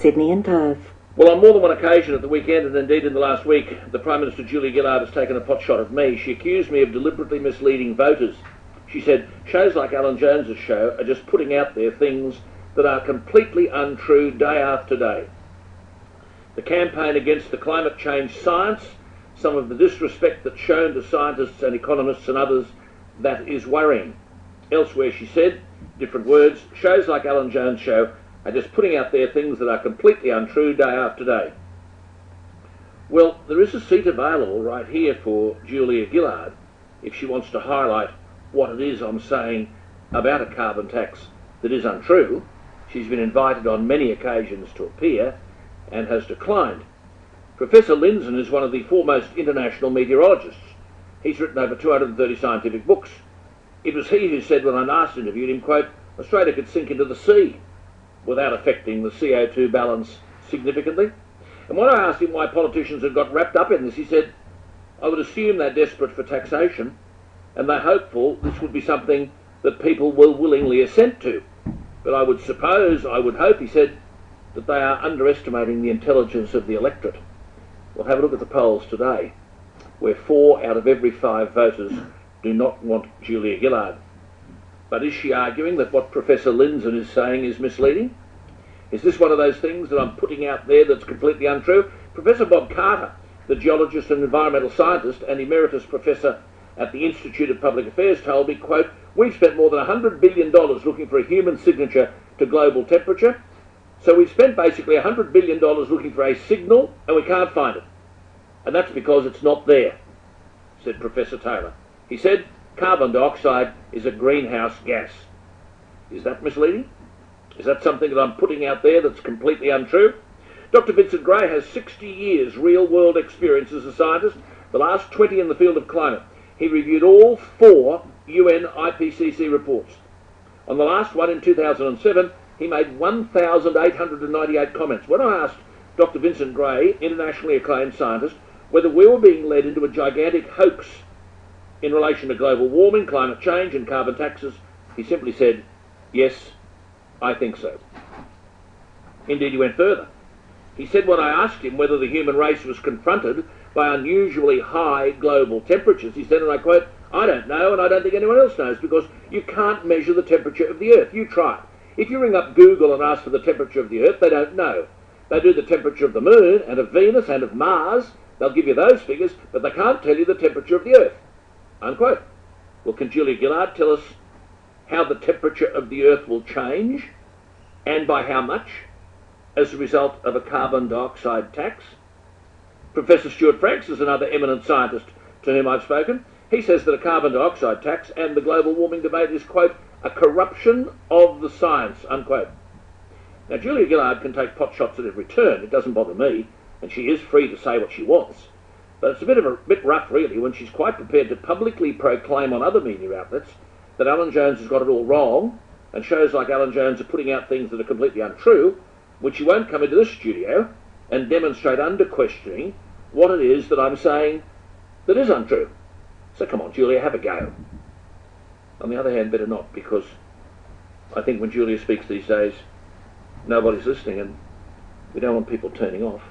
Sydney and Perth. Well, on more than one occasion at the weekend, and indeed in the last week, the Prime Minister Julia Gillard has taken a potshot at me. She accused me of deliberately misleading voters. She said, shows like Alan Jones's show are just putting out there things that are completely untrue day after day. The campaign against the climate change science, some of the disrespect that's shown to scientists and economists and others, that is worrying. Elsewhere she said, different words, shows like Alan Jones' show are just putting out there things that are completely untrue day after day. Well, there is a seat available right here for Julia Gillard if she wants to highlight what it is I'm saying about a carbon tax that is untrue. She's been invited on many occasions to appear and has declined. Professor Lindzen is one of the foremost international meteorologists. He's written over 230 scientific books. It was he who said when I last interviewed him, quote, Australia could sink into the sea without affecting the CO2 balance significantly. And when I asked him why politicians had got wrapped up in this, he said, I would assume they're desperate for taxation and they're hopeful this would be something that people will willingly assent to. But I would hope, he said, that they are underestimating the intelligence of the electorate. We'll have a look at the polls today, where 4 out of every 5 voters do not want Julia Gillard. But is she arguing that what Professor Lindzen is saying is misleading? Is this one of those things that I'm putting out there that's completely untrue? Professor Bob Carter, the geologist and environmental scientist and emeritus professor at the Institute of Public Affairs, told me, quote, we've spent more than $100 billion looking for a human signature to global temperature. So we've spent basically $100 billion looking for a signal and we can't find it. And that's because it's not there, said Professor Taylor. He said, carbon dioxide is a greenhouse gas. Is that misleading? Is that something that I'm putting out there that's completely untrue? Dr. Vincent Gray has 60 years real-world experience as a scientist, the last 20 in the field of climate. He reviewed all 4 UN IPCC reports. On the last one in 2007, he made 1,898 comments. When I asked Dr. Vincent Gray, internationally acclaimed scientist, whether we were being led into a gigantic hoax in relation to global warming, climate change and carbon taxes, he simply said, yes, I think so. Indeed, he went further. He said when I asked him whether the human race was confronted by unusually high global temperatures, he said, and I quote, I don't know and I don't think anyone else knows because you can't measure the temperature of the Earth. You try it. If you ring up Google and ask for the temperature of the Earth, they don't know. They do the temperature of the Moon and of Venus and of Mars. They'll give you those figures, but they can't tell you the temperature of the Earth. Unquote. Well, can Julia Gillard tell us how the temperature of the Earth will change and by how much as a result of a carbon dioxide tax? Professor Stuart Franks is another eminent scientist to whom I've spoken. He says that a carbon dioxide tax and the global warming debate is, quote, a corruption of the science, unquote. Now, Julia Gillard can take pot shots at every turn. It doesn't bother me, and she is free to say what she wants. But it's a bit rough, really, when she's quite prepared to publicly proclaim on other media outlets that Alan Jones has got it all wrong, and shows like Alan Jones are putting out things that are completely untrue, when she won't come into this studio and demonstrate under questioning what it is that I'm saying that is untrue. So come on, Julia, have a go. On the other hand, better not, because I think when Julia speaks these days, nobody's listening and we don't want people turning off.